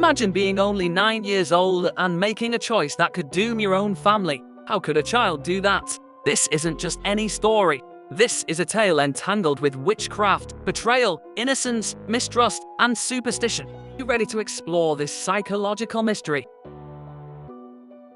Imagine being only 9 years old and making a choice that could doom your own family. How could a child do that? This isn't just any story. This is a tale entangled with witchcraft, betrayal, innocence, mistrust, and superstition. You ready to explore this psychological mystery?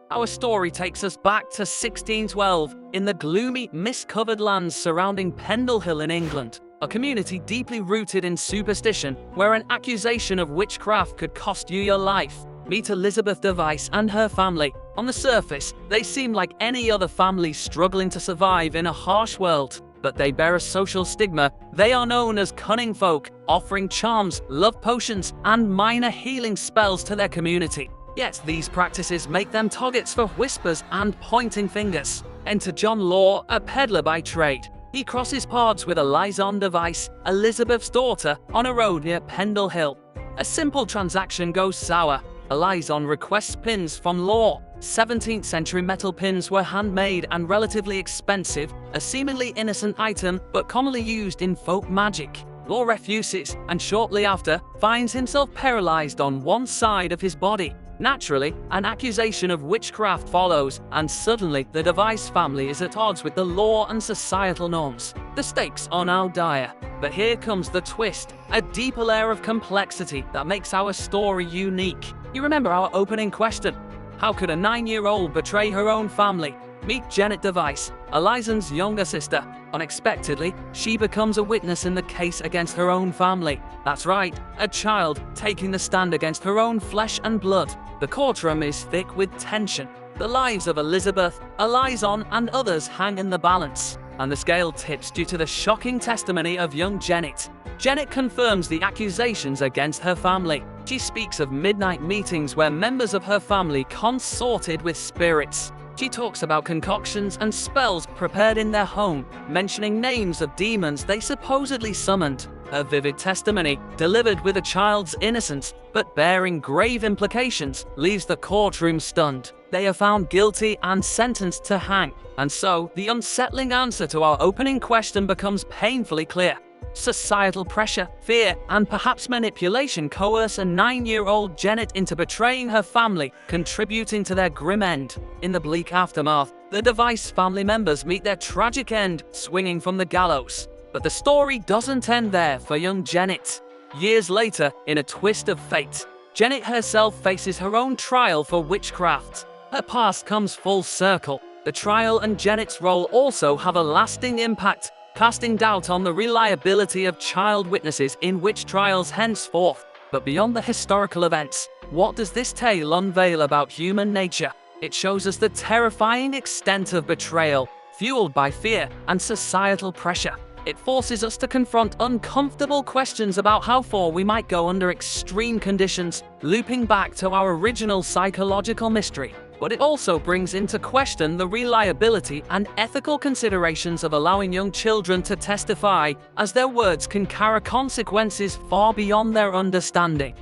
Our story takes us back to 1612 in the gloomy, mist-covered lands surrounding Pendle Hill in England, a community deeply rooted in superstition where an accusation of witchcraft could cost you your life. Meet Jennet Device and her family. On the surface, they seem like any other family struggling to survive in a harsh world, but they bear a social stigma. They are known as cunning folk, offering charms, love potions, and minor healing spells to their community. Yet these practices make them targets for whispers and pointing fingers. Enter John Law, a peddler by trade. He crosses paths with Alizon Device, Elizabeth's daughter, on a road near Pendle Hill. A simple transaction goes sour. Alizon requests pins from Law. 17th century metal pins were handmade and relatively expensive, a seemingly innocent item but commonly used in folk magic. Law refuses and shortly after finds himself paralyzed on one side of his body. Naturally, an accusation of witchcraft follows, and suddenly the Device family is at odds with the law and societal norms. The stakes are now dire. But here comes the twist, a deeper layer of complexity that makes our story unique. You remember our opening question? How could a 9-year-old betray her own family? Meet Jennet Device, Alizon's younger sister. Unexpectedly, she becomes a witness in the case against her own family. That's right, a child taking the stand against her own flesh and blood. The courtroom is thick with tension. The lives of Elizabeth, Alizon, and others hang in the balance, and the scale tips due to the shocking testimony of young Jennet. Jennet confirms the accusations against her family. She speaks of midnight meetings where members of her family consorted with spirits. She talks about concoctions and spells prepared in their home, mentioning names of demons they supposedly summoned. Her vivid testimony, delivered with a child's innocence, but bearing grave implications, leaves the courtroom stunned. They are found guilty and sentenced to hang. And so, the unsettling answer to our opening question becomes painfully clear. Societal pressure, fear, and perhaps manipulation coerce a 9-year-old Jennet into betraying her family, contributing to their grim end. In the bleak aftermath, the Device family members meet their tragic end, swinging from the gallows. But the story doesn't end there for young Jennet. Years later, in a twist of fate, Jennet herself faces her own trial for witchcraft. Her past comes full circle. The trial and Jennet's role also have a lasting impact, casting doubt on the reliability of child witnesses in witch trials henceforth. But beyond the historical events, what does this tale unveil about human nature? It shows us the terrifying extent of betrayal, fueled by fear and societal pressure. It forces us to confront uncomfortable questions about how far we might go under extreme conditions, looping back to our original psychological mystery. But it also brings into question the reliability and ethical considerations of allowing young children to testify, as their words can carry consequences far beyond their understanding.